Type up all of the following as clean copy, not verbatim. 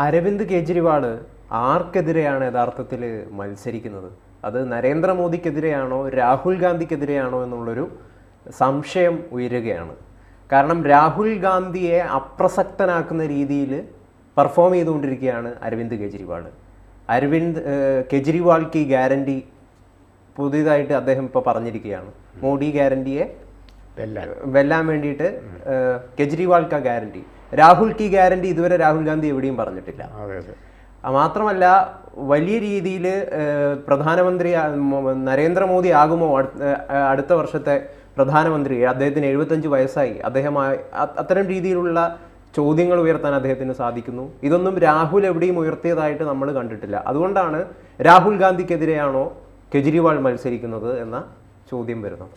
അരവിന്ദ് കെജ്രിവാൾ ആർക്കെതിരെയാണ് യഥാർത്ഥത്തിൽ മത്സരിക്കുന്നത്? അത് നരേന്ദ്രമോദിക്കെതിരെയാണോ രാഹുൽ ഗാന്ധിക്കെതിരെയാണോ എന്നുള്ളൊരു സംശയം ഉയരുകയാണ്. കാരണം രാഹുൽ ഗാന്ധിയെ അപ്രസക്തനാക്കുന്ന രീതിയിൽ പെർഫോം ചെയ്തുകൊണ്ടിരിക്കുകയാണ് അരവിന്ദ് കെജ്രിവാൾ. അരവിന്ദ് കെജ്രിവാൾ കി ഗ്യാരണ്ടി പുതിയതായിട്ട് അദ്ദേഹം ഇപ്പോൾ പറഞ്ഞിരിക്കുകയാണ്. മോഡി ഗ്യാരണ്ടിയെ വെല്ലാൻ വേണ്ടിയിട്ട് കെജ്രിവാൾ കാ ഗ്യാരണ്ടി, രാഹുൽ കി ഗ്യാരണ്ടി ഇതുവരെ രാഹുൽ ഗാന്ധി എവിടെയും പറഞ്ഞിട്ടില്ല. മാത്രമല്ല വലിയ രീതിയിൽ പ്രധാനമന്ത്രി നരേന്ദ്രമോദി ആകുമോ അടുത്ത വർഷത്തെ പ്രധാനമന്ത്രി? അദ്ദേഹത്തിന് 75 വയസ്സായി. അദ്ദേഹം അത്തരം രീതിയിലുള്ള ചോദ്യങ്ങൾ ഉയർത്താൻ അദ്ദേഹത്തിന് സാധിക്കുന്നു. ഇതൊന്നും രാഹുൽ എവിടെയും ഉയർത്തിയതായിട്ട് നമ്മൾ കണ്ടിട്ടില്ല. അതുകൊണ്ടാണ് രാഹുൽ ഗാന്ധിക്കെതിരെയാണോ കെജ്രിവാൾ മത്സരിക്കുന്നത് എന്ന ചോദ്യം വരുന്നത്.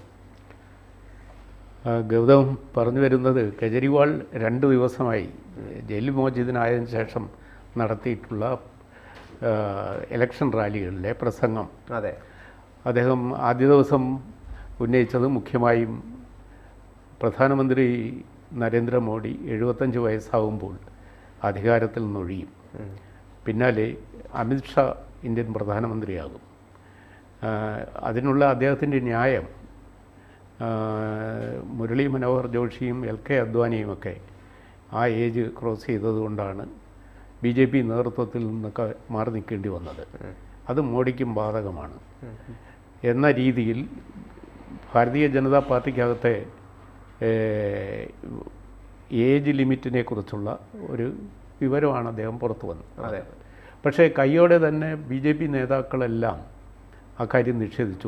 ഗൗതം പറഞ്ഞു വരുന്നത്, കെജ്രിവാൾ 2 ദിവസമായി ജയിൽ മോചിതനായതിനു ശേഷം നടത്തിയിട്ടുള്ള ഇലക്ഷൻ റാലികളിലെ പ്രസംഗം. അതെ, അദ്ദേഹം ആദ്യ ദിവസം ഉന്നയിച്ചത് മുഖ്യമായും പ്രധാനമന്ത്രി നരേന്ദ്രമോദി 75 വയസ്സാകുമ്പോൾ അധികാരത്തിൽ നിന്നൊഴിയും, പിന്നാലെ അമിത്ഷാ ഇന്ത്യൻ പ്രധാനമന്ത്രിയാകും. അതിനുള്ള അദ്ദേഹത്തിൻ്റെ ന്യായം മുരളി മനോഹർ ജോഷിയും LK അദ്വാനിയുമൊക്കെ ആ ഏജ് ക്രോസ് ചെയ്തതുകൊണ്ടാണ് BJP നേതൃത്വത്തിൽ നിന്നൊക്കെ മാറി നിൽക്കേണ്ടി വന്നത്. അത് മോഡിക്കും ബാധകമാണ് എന്ന രീതിയിൽ ഭാരതീയ ജനതാ പാർട്ടിക്കകത്തെ ഏജ് ലിമിറ്റിനെ കുറിച്ചുള്ള ഒരു വിവരമാണ് അദ്ദേഹം പുറത്തു വന്നത്. പക്ഷേ കയ്യോടെ തന്നെ BJP നേതാക്കളെല്ലാം അക്കാര്യം നിഷേധിച്ചു.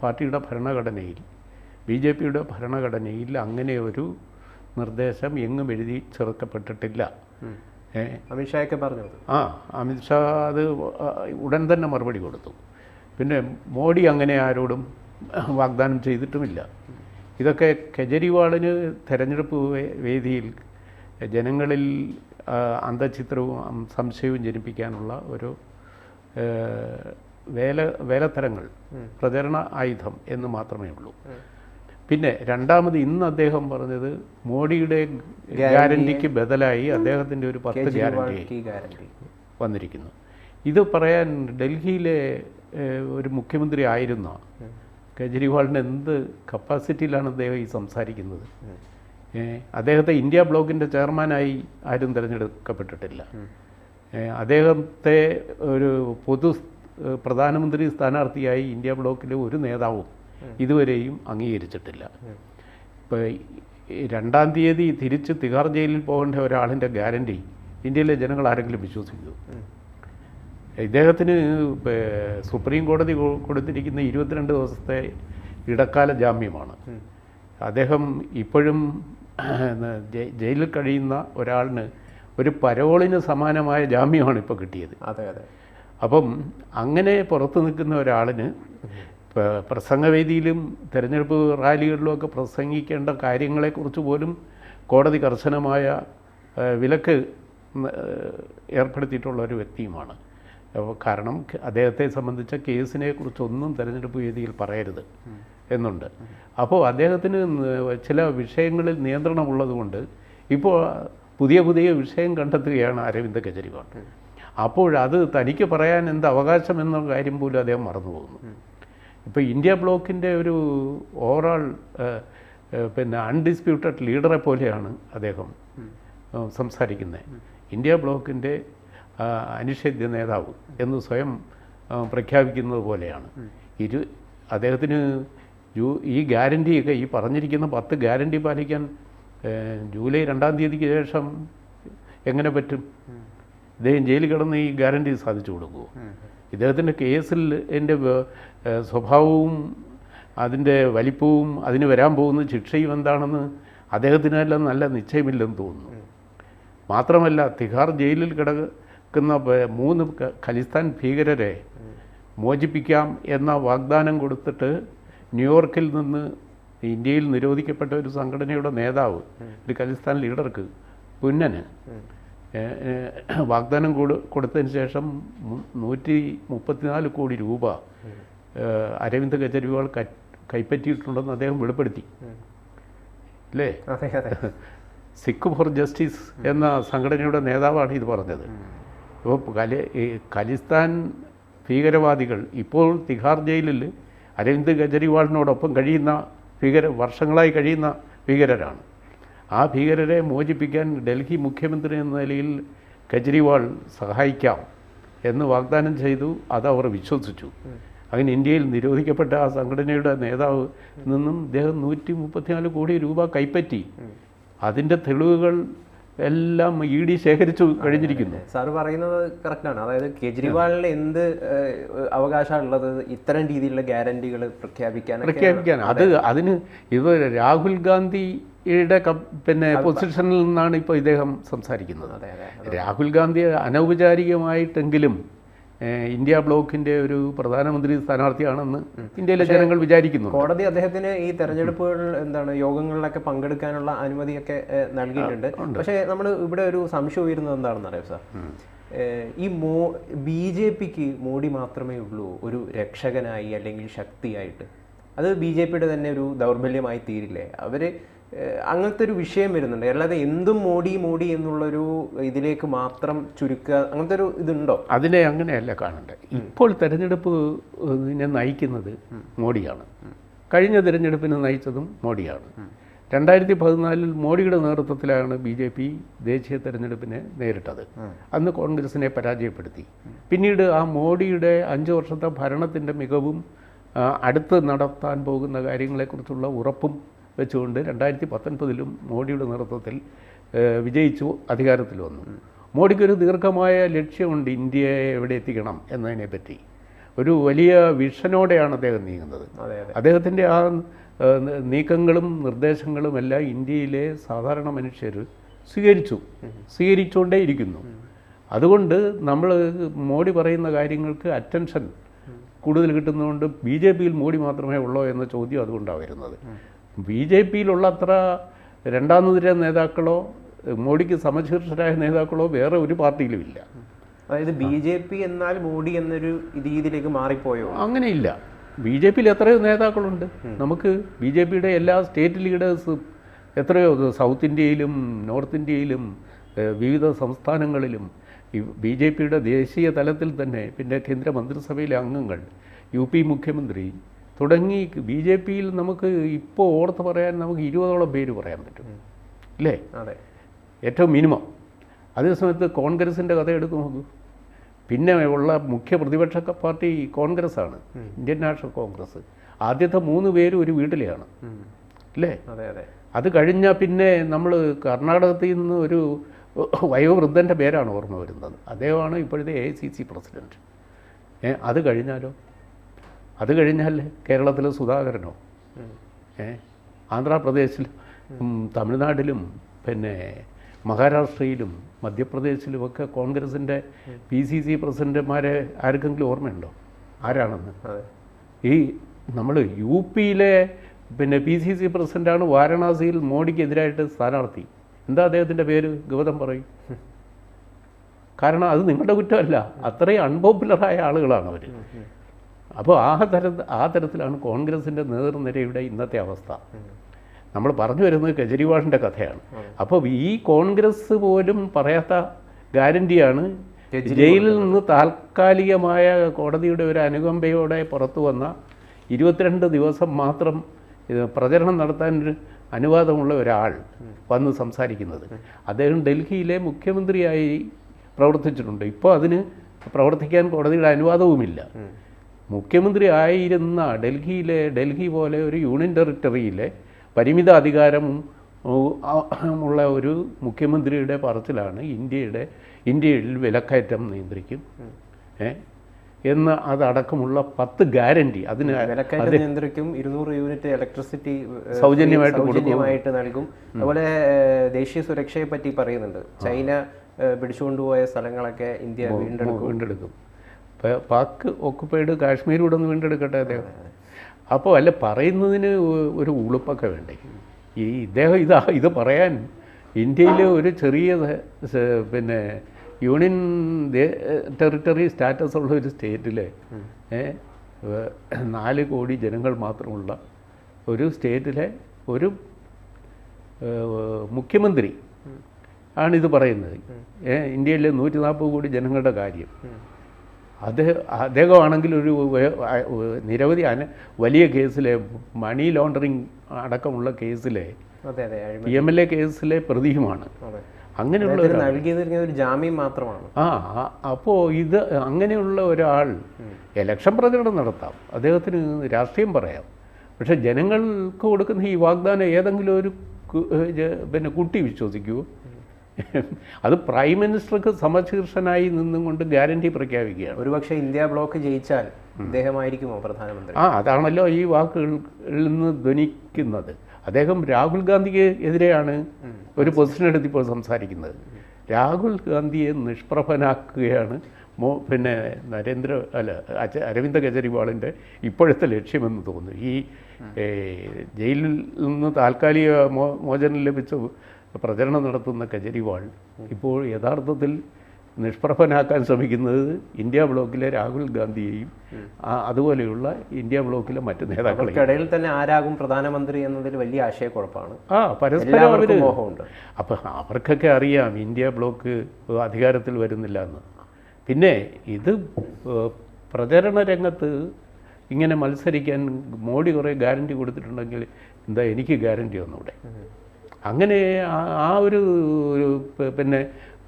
പാർട്ടിയുടെ ഭരണഘടനയിൽ, BJPയുടെ ഭരണഘടനയിൽ അങ്ങനെ ഒരു നിർദ്ദേശം എങ്ങും എഴുതി ചേർക്കപ്പെട്ടിട്ടില്ല. അമിത്ഷായൊക്കെ പറഞ്ഞു. അമിത്ഷാ അത് ഉടൻ തന്നെ മറുപടി കൊടുത്തു. പിന്നെ മോഡി അങ്ങനെ ആരോടും വാഗ്ദാനം ചെയ്തിട്ടുമില്ല. ഇതൊക്കെ കെജ്രിവാളിന് തെരഞ്ഞെടുപ്പ് വേദിയിൽ ജനങ്ങളിൽ അന്തഃഛിദ്രവും സംശയവും ജനിപ്പിക്കാനുള്ള ഒരു വേലത്തരങ്ങൾ, പ്രചരണ ആയുധം എന്ന് മാത്രമേ ഉള്ളൂ. പിന്നെ രണ്ടാമത് ഇന്ന് അദ്ദേഹം പറഞ്ഞത് മോഡിയുടെ ഗ്യാരണ്ടിക്ക് ബദലായി അദ്ദേഹത്തിൻ്റെ ഒരു 10 ഗ്യാരണ്ടി വന്നിരിക്കുന്നു. ഇത് പറയാൻ ഡൽഹിയിലെ ഒരു മുഖ്യമന്ത്രി ആയിരുന്ന കെജ്രിവാളിന് എന്ത് കപ്പാസിറ്റിയിലാണ് അദ്ദേഹം ഈ സംസാരിക്കുന്നത്? അദ്ദേഹത്തെ ഇന്ത്യ ബ്ലോക്കിൻ്റെ ചെയർമാനായി ആരും തിരഞ്ഞെടുക്കപ്പെട്ടിട്ടില്ല. അദ്ദേഹത്തെ ഒരു പ്രധാനമന്ത്രി സ്ഥാനാർത്ഥിയായി ഇന്ത്യ ബ്ലോക്കിലെ ഒരു നേതാവും ഇതുവരെയും അംഗീകരിച്ചിട്ടില്ല. ഇപ്പോൾ 2-ാം തീയതി തിരിച്ച് തിഹാർ ജയിലിൽ പോകേണ്ട ഒരാളിൻ്റെ ഗ്യാരണ്ടി ഇന്ത്യയിലെ ജനങ്ങൾ ആരെങ്കിലും വിശ്വസിക്കൂ? ഇദ്ദേഹത്തിന് സുപ്രീം കോടതി കൊടുത്തിരിക്കുന്ന 22 ദിവസത്തെ ഇടക്കാല ജാമ്യമാണ്. അദ്ദേഹം ഇപ്പോഴും ജയിലിൽ കഴിയുന്ന ഒരാളിന് ഒരു പരോളിന് സമാനമായ ജാമ്യമാണ് ഇപ്പോൾ കിട്ടിയത്. അപ്പം അങ്ങനെ പുറത്തു നിൽക്കുന്ന ഒരാളിന് പ്രസംഗവേദിയിലും തെരഞ്ഞെടുപ്പ് റാലികളിലുമൊക്കെ പ്രസംഗിക്കേണ്ട കാര്യങ്ങളെക്കുറിച്ച് പോലും കോടതി കർശനമായ വിലക്ക് ഏർപ്പെടുത്തിയിട്ടുള്ള ഒരു വ്യക്തിയുമാണ്. കാരണം അദ്ദേഹത്തെ സംബന്ധിച്ച കേസിനെ കുറിച്ചൊന്നും തെരഞ്ഞെടുപ്പ് വേദിയിൽ പറയരുത് എന്നുണ്ട്. അപ്പോൾ അദ്ദേഹത്തിന് ചില വിഷയങ്ങളിൽ നിയന്ത്രണമുള്ളതുകൊണ്ട് ഇപ്പോൾ പുതിയ വിഷയം കണ്ടെത്തുകയാണ് അരവിന്ദ് കെജ്രിവാൾ. അപ്പോഴത് തനിക്ക് പറയാൻ എന്ത് അവകാശം എന്ന കാര്യം പോലും അദ്ദേഹം മറന്നുപോകുന്നു. ഇപ്പോൾ ഇന്ത്യ ബ്ലോക്കിൻ്റെ ഒരു ഓവറോൾ അൺഡിസ്പ്യൂട്ടഡ് ലീഡറെ പോലെയാണ് അദ്ദേഹം സംസാരിക്കുന്നത്. ഇന്ത്യ ബ്ലോക്കിൻ്റെ അനിഷേധ്യ നേതാവ് എന്ന് സ്വയം പ്രഖ്യാപിക്കുന്നത് പോലെയാണ്. അദ്ദേഹത്തിന് ഈ ഗ്യാരണ്ടിയൊക്കെ, ഈ പറഞ്ഞിരിക്കുന്ന 10 ഗ്യാരണ്ടി പാലിക്കാൻ ജൂലൈ 2-ാം തീയതിക്ക് ശേഷം എങ്ങനെ പറ്റും? ഇദ്ദേഹം ജയിലിൽ കിടന്ന് ഈ ഗ്യാരണ്ടി സാധിച്ചു കൊടുക്കുമോ? ഇദ്ദേഹത്തിൻ്റെ കേസിൽ എൻ്റെ സ്വഭാവവും അതിൻ്റെ വലിപ്പവും അതിന് വരാൻ പോകുന്ന ശിക്ഷയും എന്താണെന്ന് അദ്ദേഹത്തിനെല്ലാം നല്ല നിശ്ചയമില്ലെന്ന് തോന്നുന്നു. മാത്രമല്ല, തിഹാർ ജയിലിൽ കിടക്കുന്ന 3 ഖലിസ്ഥാൻ ഭീകരരെ മോചിപ്പിക്കാം എന്ന വാഗ്ദാനം കൊടുത്തിട്ട് ന്യൂയോർക്കിൽ നിന്ന് ഇന്ത്യയിൽ നിരോധിക്കപ്പെട്ട ഒരു സംഘടനയുടെ നേതാവ്, ഒരു ഖലിസ്ഥാൻ ലീഡർക്ക്, പുന്നന് വാഗ്ദാനം കൊടുത്തതിന് ശേഷം 134 കോടി രൂപ അരവിന്ദ് കെജ്രിവാൾ കൈപ്പറ്റിയിട്ടുണ്ടെന്ന് അദ്ദേഹം വെളിപ്പെടുത്തി, അല്ലേ? സിഖ് ഫോർ ജസ്റ്റിസ് എന്ന സംഘടനയുടെ നേതാവാണ് ഇത് പറഞ്ഞത്. ഇപ്പോൾ ഈ ഖലിസ്ഥാൻ ഭീകരവാദികൾ ഇപ്പോൾ തിഹാർ ജയിലിൽ അരവിന്ദ് കെജ്രിവാളിനോടൊപ്പം കഴിയുന്ന വർഷങ്ങളായി കഴിയുന്ന ഭീകരരാണ്. ആ ഭീകരരെ മോചിപ്പിക്കാൻ ഡൽഹി മുഖ്യമന്ത്രി എന്ന നിലയിൽ കെജ്രിവാൾ സഹായിക്കാം എന്ന് വാഗ്ദാനം ചെയ്തു. അതവർ വിശ്വസിച്ചു. അങ്ങനെ ഇന്ത്യയിൽ നിരോധിക്കപ്പെട്ട ആ സംഘടനയുടെ നേതാവ് നിന്നും ഇദ്ദേഹം 134 കോടി രൂപ കൈപ്പറ്റി. അതിൻ്റെ തെളിവുകൾ എല്ലാം ED ശേഖരിച്ചു കഴിഞ്ഞിരിക്കുന്നു. സാറ് പറയുന്നത് കറക്റ്റാണ്. അതായത് കേജ്രിവാളിന് എന്ത് അവകാശമുള്ളത് ഇത്തരം രീതിയിലുള്ള ഗ്യാരണ്ടികൾ പ്രഖ്യാപിക്കാൻ? അതിന് ഇത് രാഹുൽ ഗാന്ധിയുടെ പൊസിഷനിൽ നിന്നാണ് ഇപ്പോൾ ഇദ്ദേഹം സംസാരിക്കുന്നത്. രാഹുൽ ഗാന്ധി അനൗപചാരികമായിട്ടെങ്കിലും ഇന്ത്യ ബ്ലോക്കിന്റെ ഒരു പ്രധാനമന്ത്രി സ്ഥാനാർത്ഥിയാണെന്ന് ഇന്ത്യയിലെ ജനങ്ങൾ വിചാരിക്കുന്നു. കോടതി അദ്ദേഹത്തിന് ഈ തെരഞ്ഞെടുപ്പുകൾ യോഗങ്ങളിലൊക്കെ പങ്കെടുക്കാനുള്ള അനുമതിയൊക്കെ നൽകിയിട്ടുണ്ട്. പക്ഷേ നമ്മൾ ഇവിടെ ഒരു സംശയം ഉയരുന്നത് എന്താണെന്ന് അറിയാം സാർ, ഈ BJPക്ക് മോഡി മാത്രമേ ഉള്ളൂ ഒരു രക്ഷകനായി അല്ലെങ്കിൽ ശക്തിയായിട്ട്? അത് BJPയുടെ തന്നെ ഒരു ദൗർബല്യമായി തീരില്ലേ? അങ്ങനത്തെ ഒരു വിഷയം വരുന്നുണ്ട്. അല്ലാതെ എന്തും മോഡി എന്നുള്ളൊരു ഇതിലേക്ക് മാത്രം ചുരുക്കുക, അങ്ങനത്തെ ഒരു ഇതുണ്ടോ? അതിനെ അങ്ങനെയല്ല കാണേണ്ടത്. ഇപ്പോൾ തെരഞ്ഞെടുപ്പിനെ നയിക്കുന്നത് മോഡിയാണ്. കഴിഞ്ഞ തിരഞ്ഞെടുപ്പിനെ നയിച്ചതും മോഡിയാണ്. 2014 മോഡിയുടെ നേതൃത്വത്തിലാണ് BJP ദേശീയ തെരഞ്ഞെടുപ്പിനെ നേരിട്ടത്. അന്ന് കോൺഗ്രസിനെ പരാജയപ്പെടുത്തി. പിന്നീട് ആ മോഡിയുടെ 5 വർഷത്തെ ഭരണത്തിൻ്റെ മികവും അടുത്ത് നടത്താൻ പോകുന്ന കാര്യങ്ങളെക്കുറിച്ചുള്ള ഉറപ്പും വെച്ചുകൊണ്ട് 2019 മോഡിയുടെ നേതൃത്വത്തിൽ വിജയിച്ചു അധികാരത്തിൽ വന്നു. മോഡിക്കൊരു ദീർഘമായ ലക്ഷ്യമുണ്ട്, ഇന്ത്യയെ എവിടെ എത്തിക്കണം എന്നതിനെപ്പറ്റി. ഒരു വലിയ വിഷനോടെയാണ് അദ്ദേഹം നീങ്ങുന്നത്. അദ്ദേഹത്തിൻ്റെ ആ നീക്കങ്ങളും നിർദ്ദേശങ്ങളും എല്ലാം ഇന്ത്യയിലെ സാധാരണ മനുഷ്യർ സ്വീകരിച്ചുകൊണ്ടേയിരിക്കുന്നു. അതുകൊണ്ട് നമ്മൾ മോഡി പറയുന്ന കാര്യങ്ങൾക്ക് അറ്റൻഷൻ കൂടുതൽ കിട്ടുന്നതുകൊണ്ട് BJPയിൽ മോഡി മാത്രമേ ഉള്ളൂ എന്ന ചോദ്യം അതുകൊണ്ടാണ് വരുന്നത്. BJPയിലുള്ള അത്ര രണ്ടാം നിര നേതാക്കളോ മോഡിക്ക് സമശീർഷരായ നേതാക്കളോ വേറെ ഒരു പാർട്ടിയിലും ഇല്ല. അതായത് BJP എന്നാൽ മോഡി എന്നൊരു രീതിയിലേക്ക് മാറിപ്പോയോ? അങ്ങനെയില്ല. BJPയിൽ എത്രയോ നേതാക്കളുണ്ട്. നമുക്ക് BJPയുടെ എല്ലാ സ്റ്റേറ്റ് ലീഡേഴ്സും എത്രയോ സൗത്ത് ഇന്ത്യയിലും നോർത്ത് ഇന്ത്യയിലും വിവിധ സംസ്ഥാനങ്ങളിലും BJPയുടെ ദേശീയ തലത്തിൽ തന്നെ, പിന്നെ കേന്ദ്ര മന്ത്രിസഭയിലെ അംഗങ്ങൾ, UP മുഖ്യമന്ത്രി തുടങ്ങി BJPയിൽ നമുക്ക് ഇപ്പോൾ ഓർത്ത് പറയാൻ നമുക്ക് 20ഓളം പേര് പറയാൻ പറ്റും, അല്ലേ? അതെ, ഏറ്റവും മിനിമം. അതേസമയത്ത് കോൺഗ്രസിൻ്റെ കഥ എടുത്ത് നോക്കൂ. പിന്നെ ഉള്ള മുഖ്യ പ്രതിപക്ഷ പാർട്ടി കോൺഗ്രസ്സാണ്, ഇന്ത്യൻ നാഷണൽ കോൺഗ്രസ്. ആദ്യത്തെ 3 പേര് ഒരു വീട്ടിലെയാണ്, അല്ലേ? അതെ അതെ. അത് കഴിഞ്ഞാൽ പിന്നെ നമ്മൾ കർണാടകത്തിൽ നിന്ന് ഒരു വയോവൃദ്ധൻ്റെ പേരാണ് ഓർമ്മ വരുന്നത്. അദ്ദേഹമാണ് ഇപ്പോഴത്തെ AICC പ്രസിഡൻറ്റ്. അത് കഴിഞ്ഞാൽ കേരളത്തിലെ സുധാകരനോ, ആന്ധ്രാപ്രദേശിലും തമിഴ്നാട്ടിലും പിന്നെ മഹാരാഷ്ട്രയിലും മധ്യപ്രദേശിലുമൊക്കെ കോൺഗ്രസിൻ്റെ PCC പ്രസിഡന്റുമാരെ ആർക്കെങ്കിലും ഓർമ്മയുണ്ടോ ആരാണെന്ന്? ഈ നമ്മൾ UPയിലെ PCC പ്രസിഡൻ്റാണ് വാരണാസിയിൽ മോഡിക്കെതിരായിട്ട് സ്ഥാനാർത്ഥി. എന്താ അദ്ദേഹത്തിൻ്റെ പേര്? ഗൗതം പറയും. കാരണം അത് നിങ്ങളുടെ കുറ്റമല്ല, അത്രയും അൺപോപ്പുലറായ ആളുകളാണ് അവർ. അപ്പോൾ ആ തരത്തിലാണ് കോൺഗ്രസിൻ്റെ നേതൃനിരയുടെ ഇന്നത്തെ അവസ്ഥ. നമ്മൾ പറഞ്ഞു വരുന്നത് കെജ്രിവാളിൻ്റെ കഥയാണ്. അപ്പോൾ ഈ കോൺഗ്രസ് പോലും പറയാത്ത ഗ്യാരണ്ടിയാണ് ജയിലിൽ നിന്ന് താൽക്കാലികമായ കോടതിയുടെ ഒരു അനുകമ്പയോടെ പുറത്തു വന്ന 22 ദിവസം മാത്രം പ്രചരണം നടത്താൻ അനുവാദമുള്ള ഒരാൾ വന്ന് സംസാരിക്കുന്നത്. അദ്ദേഹം ഡൽഹിയിലെ മുഖ്യമന്ത്രിയായി പ്രവർത്തിച്ചിട്ടുണ്ട്. ഇപ്പോൾ അതിന് പ്രവർത്തിക്കാൻ കോടതിയുടെ അനുവാദവുമില്ല. മുഖ്യമന്ത്രി ആയിരുന്ന ഡൽഹി പോലെ ഒരു യൂണിയൻ ടെറിട്ടറിയിലെ പരിമിത അധികാരമും ഉള്ള ഒരു മുഖ്യമന്ത്രിയുടെ പറച്ചിലാണ് ഇന്ത്യയിൽ വിലക്കയറ്റം നിയന്ത്രിക്കും എന്ന് അതടക്കമുള്ള 10 ഗ്യാരണ്ടി. അതിന് വിലക്കയറ്റം നിയന്ത്രിക്കും, 200 യൂണിറ്റ് ഇലക്ട്രിസിറ്റി സൗജന്യമായിട്ട് നൽകും. അതുപോലെ ദേശീയ സുരക്ഷയെ പറ്റി പറയുന്നുണ്ട്. ചൈന പിടിച്ചുകൊണ്ടുപോയ സ്ഥലങ്ങളൊക്കെ ഇന്ത്യ വീണ്ടെടുക്കും. പാക് ഓക്കുപ്പൈഡ് കാശ്മീരിലൂടെ ഒന്ന് വീണ്ടെടുക്കട്ടെ അദ്ദേഹം. അപ്പോൾ പറയുന്നതിന് ഒരു ഉളുപ്പൊക്കെ വേണ്ടേ? ഇദ്ദേഹം ഇത് പറയാൻ ഇന്ത്യയിലെ ഒരു ചെറിയ യൂണിയൻ ടെറിട്ടറി സ്റ്റാറ്റസ് ഉള്ള ഒരു സ്റ്റേറ്റിലെ 4 കോടി ജനങ്ങൾ മാത്രമുള്ള ഒരു സ്റ്റേറ്റിലെ ഒരു മുഖ്യമന്ത്രി ആണിത് പറയുന്നത്. ഇന്ത്യയിലെ 140 കോടി ജനങ്ങളുടെ കാര്യം. അദ്ദേഹമാണെങ്കിൽ ഒരു നിരവധി വലിയ കേസിലെ മണി ലോണ്ടറിങ് അടക്കമുള്ള കേസിലെ PMLA കേസിലെ പ്രതിയുമാണ്. അങ്ങനെയുള്ള ഒരു ജാമ്യം മാത്രമാണ്. അപ്പോൾ ഇത് അങ്ങനെയുള്ള ഒരാൾ ഇലക്ഷൻ പ്രചരണം നടത്താം, അദ്ദേഹത്തിന് രാഷ്ട്രീയം പറയാം. പക്ഷെ ജനങ്ങൾക്ക് കൊടുക്കുന്ന ഈ വാഗ്ദാനം ഏതെങ്കിലും ഒരു കുട്ടി വിശ്വസിക്കുമോ? അത് പ്രൈം മിനിസ്റ്റർക്ക് സമശീർഷനായി നിന്നും കൊണ്ട് ഗ്യാരണ്ടി പ്രഖ്യാപിക്കുകയാണ്. ഒരുപക്ഷെ ഇന്ത്യ ബ്ലോക്ക് ജയിച്ചാൽ അദ്ദേഹമായിരിക്കുമോ പ്രധാനമന്ത്രി? അതാണല്ലോ ഈ വാക്കുകളിൽ നിന്ന് ധ്വനിക്കുന്നത്. അദ്ദേഹം രാഹുൽ ഗാന്ധിക്ക് എതിരെയാണ് ഒരു പൊസിഷൻ എടുത്തിപ്പോൾ സംസാരിക്കുന്നത്. രാഹുൽ ഗാന്ധിയെ നിഷ്പ്രഭനാക്കുകയാണ് അരവിന്ദ് കെജ്രിവാളിൻ്റെ ഇപ്പോഴത്തെ ലക്ഷ്യമെന്ന് തോന്നുന്നു. ഈ ജയിലിൽ നിന്ന് താൽക്കാലിക മോചനം ലഭിച്ച പ്രചരണം നടത്തുന്ന കെജ്രിവാൾ ഇപ്പോൾ യഥാർത്ഥത്തിൽ നിഷ്പ്രഭനാക്കാൻ ശ്രമിക്കുന്നത് ഇന്ത്യ ബ്ലോക്കിലെ രാഹുൽ ഗാന്ധിയെയും അതുപോലെയുള്ള ഇന്ത്യ ബ്ലോക്കിലെ മറ്റു നേതാക്കളെയും തന്നെ ആരാകും പ്രധാനമന്ത്രി എന്നതിൽ വലിയ ആശയക്കുഴപ്പമാണ്. പരസ്പരം അവർ അപ്പം അവർക്കൊക്കെ അറിയാം ഇന്ത്യ ബ്ലോക്ക് അധികാരത്തിൽ വരുന്നില്ല എന്ന്. പിന്നെ ഇത് പ്രചരണ രംഗത്ത് ഇങ്ങനെ മത്സരിക്കാൻ മോഡി കുറേ ഗ്യാരണ്ടി കൊടുത്തിട്ടുണ്ടെങ്കിൽ എന്താ എനിക്ക് ഗ്യാരണ്ടി ഒന്നുകൂടെ? അങ്ങനെ ഒരു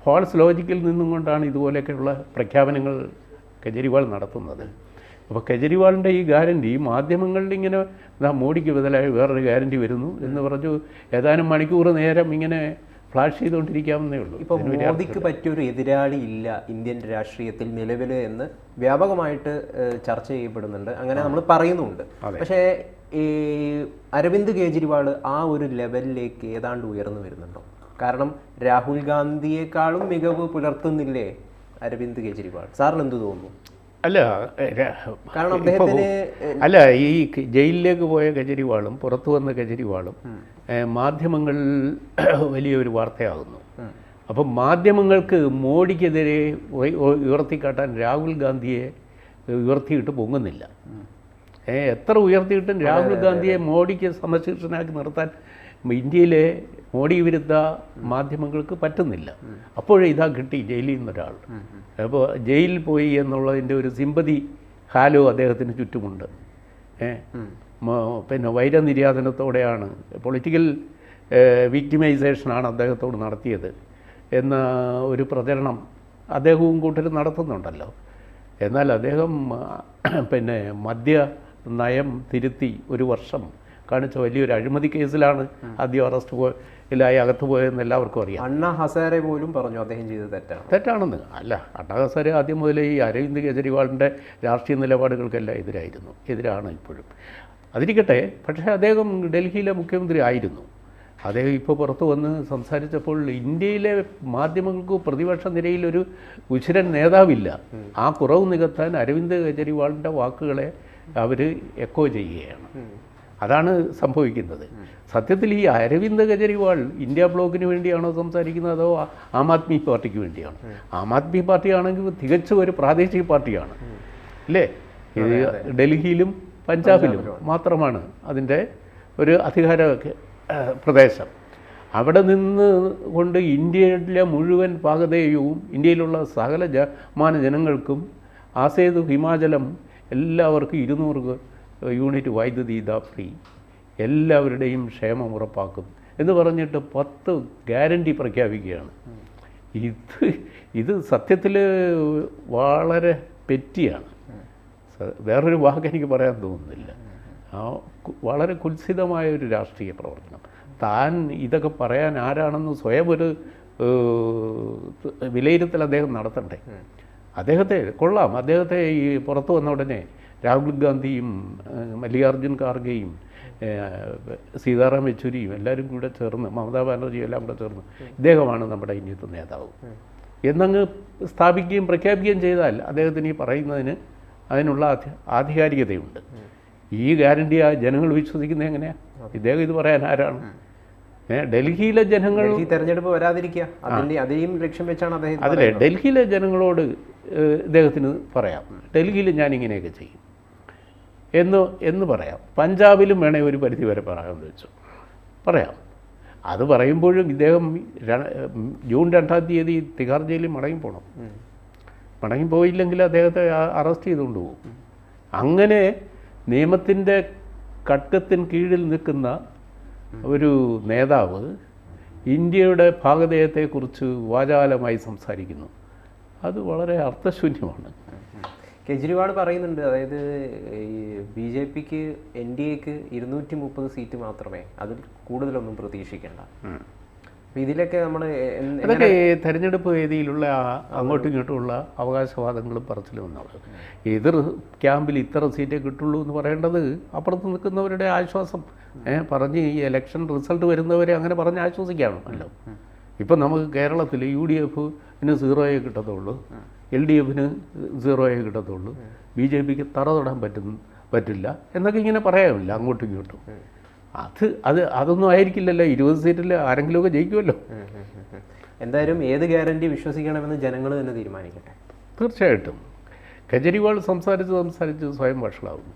ഫോൾസ് ലോജിക്കിൽ നിന്നും കൊണ്ടാണ് ഇതുപോലെയൊക്കെയുള്ള പ്രഖ്യാപനങ്ങൾ കെജ്രിവാൾ നടത്തുന്നത്. അപ്പോൾ കെജ്രിവാളിൻ്റെ ഈ ഗ്യാരണ്ടി മാധ്യമങ്ങളിൽ ഇങ്ങനെ മോഡിക്ക് ബദലായി വേറൊരു ഗ്യാരണ്ടി വരുന്നു എന്ന് പറഞ്ഞു ഏതാനും മണിക്കൂർ നേരം ഇങ്ങനെ ഫ്ലാഷ് ചെയ്തുകൊണ്ടിരിക്കാവുന്നേ ഉള്ളൂ. ഇപ്പോൾ മോദിക്ക് പറ്റിയൊരു എതിരാളി ഇല്ല ഇന്ത്യൻ രാഷ്ട്രീയത്തിൽ നിലവിൽ എന്ന് വ്യാപകമായിട്ട് ചർച്ച ചെയ്യപ്പെടുന്നുണ്ട്, അങ്ങനെ നമ്മൾ പറയുന്നുണ്ട്. പക്ഷേ ഈ അരവിന്ദ് കെജ്രിവാൾ ആ ഒരു ലെവലിലേക്ക് ഏതാണ്ട് ഉയർന്നു വരുന്നുണ്ടോ? കാരണം രാഹുൽ ഗാന്ധിയെക്കാളും മികവ് പുലർത്തുന്നില്ലേ അരവിന്ദ് കെജ്രിവാൾ? സാറിന് എന്ത് തോന്നുന്നു? കാരണം അദ്ദേഹത്തിന് ഈ ജയിലിലേക്ക് പോയ കെജ്രിവാളും പുറത്തു വന്ന കെജ്രിവാളും മാധ്യമങ്ങളിൽ വലിയൊരു വാർത്തയാകുന്നു. അപ്പം മാധ്യമങ്ങൾക്ക് മോഡിക്കെതിരെ ഉയർത്തിക്കാട്ടാൻ രാഹുൽ ഗാന്ധിയെ ഉയർത്തിയിട്ട് പൊങ്ങുന്നില്ല. എത്ര ഉയർത്തിയിട്ടും രാഹുൽ ഗാന്ധിയെ മോഡിക്ക് സമശീർഷനാക്കി നിർത്താൻ ഇന്ത്യയിലെ മോഡി വിരുദ്ധ മാധ്യമങ്ങൾക്ക് പറ്റുന്നില്ല. അപ്പോഴേ ഇതാ കിട്ടി ജയിലിൽ നിന്നൊരാൾ. അപ്പോൾ ജയിലിൽ പോയി എന്നുള്ളതിൻ്റെ ഒരു സിമ്പതി ഹാലോ അദ്ദേഹത്തിന് ചുറ്റുമുണ്ട്. പിന്നെ വൈരനിര്യാതനത്തോടെയാണ്, പൊളിറ്റിക്കൽ വിക്ടിമൈസേഷനാണ് അദ്ദേഹത്തോട് നടത്തിയത് എന്ന ഒരു പ്രചരണം അദ്ദേഹവും കൂട്ടരും നടത്തുന്നുണ്ടല്ലോ. എന്നാൽ അദ്ദേഹം മദ്യ നയം തിരുത്തി ഒരു വർഷം കാണിച്ച വലിയൊരു അഴിമതി കേസിലാണ് ആദ്യം അറസ്റ്റിലായി അകത്ത് പോയതെന്ന് എല്ലാവർക്കും അറിയാം. അണ്ണാ ഹസാരെ പോലും പറഞ്ഞു അദ്ദേഹം ചെയ്തത് തെറ്റാണെന്ന്. അണ്ണാ ഹസാരെ ആദ്യം മുതലേ ഈ അരവിന്ദ് കെജ്രിവാളിൻ്റെ രാഷ്ട്രീയ നിലപാടുകൾക്കെല്ലാം എതിരാണ് ഇപ്പോഴും. അതിരിക്കട്ടെ, പക്ഷേ അദ്ദേഹം ഡൽഹിയിലെ മുഖ്യമന്ത്രി ആയിരുന്നു. അദ്ദേഹം ഇപ്പോൾ പുറത്തു വന്ന് സംസാരിച്ചപ്പോൾ ഇന്ത്യയിലെ മാധ്യമങ്ങൾക്ക് പ്രതിപക്ഷ നിരയിലൊരു ഉശിരൻ നേതാവില്ല. ആ കുറവ് നികത്താൻ അരവിന്ദ് കെജ്രിവാളിൻ്റെ വാക്കുകളെ അവർ എക്കോ ചെയ്യുകയാണ്. അതാണ് സംഭവിക്കുന്നത്. സത്യത്തിൽ ഈ അരവിന്ദ് കെജ്രിവാൾ ഇന്ത്യ ബ്ലോക്കിന് വേണ്ടിയാണോ സംസാരിക്കുന്നത് അതോ ആം ആദ്മി പാർട്ടിക്ക് വേണ്ടിയാണോ? ആം ആദ്മി പാർട്ടിയാണെങ്കിൽ തികച്ചും ഒരു പ്രാദേശിക പാർട്ടിയാണ് അല്ലേ? ഇത് ഡൽഹിയിലും പഞ്ചാബിലും മാത്രമാണ് അതിൻ്റെ ഒരു അധികാര പ്രദേശം. അവിടെ നിന്ന് കൊണ്ട് ഇന്ത്യയിലെ മുഴുവൻ പാകതയും ഇന്ത്യയിലുള്ള സകല ജനങ്ങൾക്കും ആസേതു ഹിമാചലം എല്ലാവർക്കും 200 യൂണിറ്റ് വൈദ്യുതി ഇതാ ഫ്രീ, എല്ലാവരുടെയും ക്ഷേമം ഉറപ്പാക്കും എന്ന് പറഞ്ഞിട്ട് 10 ഗ്യാരണ്ടി പ്രഖ്യാപിക്കുകയാണ്. ഇത് സത്യത്തിൽ വളരെ പെറ്റിയാണ്. വേറൊരു വാക്ക് എനിക്ക് പറയാൻ തോന്നുന്നില്ല. വളരെ കുത്സിതമായ ഒരു രാഷ്ട്രീയ പ്രവർത്തനം. താൻ ഇതൊക്കെ പറയാൻ ആരാണെന്ന് സ്വയം ഒരു വിലയിരുത്തൽ അദ്ദേഹം നടത്തണ്ടേ? അദ്ദേഹത്തെ കൊള്ളാം. അദ്ദേഹത്തെ ഈ പുറത്തു വന്ന ഉടനെ രാഹുൽ ഗാന്ധിയും മല്ലികാർജുൻ ഖാർഗെയും സീതാറാം യെച്ചൂരിയും എല്ലാവരും കൂടെ ചേർന്ന്, മമതാ ബാനർജിയും എല്ലാം കൂടെ ചേർന്ന് ഇദ്ദേഹമാണ് നമ്മുടെ ഇന്ത്യത്തെ നേതാവ് എന്നങ്ങ് സ്ഥാപിക്കുകയും പ്രഖ്യാപിക്കുകയും ചെയ്താൽ അദ്ദേഹത്തിന് ഈ പറയുന്നതിന് അതിനുള്ള ആധികാരികതയുണ്ട്. ഈ ഗ്യാരണ്ടി ആ ജനങ്ങൾ വിശ്വസിക്കുന്നത് എങ്ങനെയാണ്? ഇദ്ദേഹം ഇത് പറയാൻ ആരാണ്? ഡൽഹിയിലെ ജനങ്ങൾ തെരഞ്ഞെടുപ്പ് വരാതിരിക്കുക അതെയും ലക്ഷ്യം വെച്ചാണ് അദ്ദേഹം. അതിലെ ഡൽഹിയിലെ ജനങ്ങളോട് ഇദ്ദേഹത്തിന് പറയാം, ഡൽഹിയിൽ ഞാനിങ്ങനെയൊക്കെ ചെയ്യും എന്ന് പറയാം. പഞ്ചാബിലും വേണേൽ ഒരു പരിധി വരെ പറയാമെന്ന് വെച്ചു പറയാം. അത് പറയുമ്പോഴും ഇദ്ദേഹം ജൂൺ 2-ാം തീയതി തിഹാർ ജയിലിൽ മടങ്ങിപ്പോണം. മടങ്ങിപ്പോയില്ലെങ്കിൽ അദ്ദേഹത്തെ അറസ്റ്റ് ചെയ്തുകൊണ്ട് പോകും. അങ്ങനെ നിയമത്തിൻ്റെ കട്ടത്തിന് കീഴിൽ നിൽക്കുന്ന ഒരു നേതാവ് ഇന്ത്യയുടെ ഭാഗധേയത്തെക്കുറിച്ച് വാചാലമായി സംസാരിക്കുന്നു. അത് വളരെ അർത്ഥശൂന്യമാണ്. കെജ്രിവാൾ പറയുന്നുണ്ട്, അതായത് ഈ BJPക്ക് NDAക്ക് 230 സീറ്റ് മാത്രമേ, അതിൽ കൂടുതലൊന്നും പ്രതീക്ഷിക്കേണ്ട. അപ്പം ഇതിലൊക്കെ നമ്മൾ അതൊക്കെ തെരഞ്ഞെടുപ്പ് വേദിയിലുള്ള അങ്ങോട്ടും ഇങ്ങോട്ടുമുള്ള അവകാശവാദങ്ങളും പറച്ചിലും എന്നാണ്. എതിർ ക്യാമ്പിൽ ഇത്ര സീറ്റേ കിട്ടുള്ളൂ എന്ന് പറയേണ്ടത് അപ്പുറത്ത് നിൽക്കുന്നവരുടെ ആശ്വാസം പറഞ്ഞ് ഈ ഇലക്ഷൻ റിസൾട്ട് വരുന്നവരെ അങ്ങനെ പറഞ്ഞ് ആശ്വസിക്കാമല്ലോ. ഇപ്പം നമുക്ക് കേരളത്തിൽ UDFന് 0 കിട്ടത്തുള്ളൂ, LDFന് 0 കിട്ടത്തുള്ളൂ, BJPക്ക് തറ തൊടാൻ പറ്റില്ല എന്നൊക്കെ ഇങ്ങനെ പറയാമില്ല അങ്ങോട്ടും ഇങ്ങോട്ടും. അതൊന്നും ആയിരിക്കില്ലല്ലോ. 20 സീറ്റിൽ ആരെങ്കിലുമൊക്കെ ജയിക്കുമല്ലോ. എന്തായാലും ഏത് ഗ്യാരണ്ടി വിശ്വസിക്കണമെന്ന് ജനങ്ങൾ തന്നെ തീരുമാനിക്കട്ടെ. തീർച്ചയായിട്ടും. കെജ്രിവാൾ സംസാരിച്ച് സ്വയം വഷളാവുന്നു.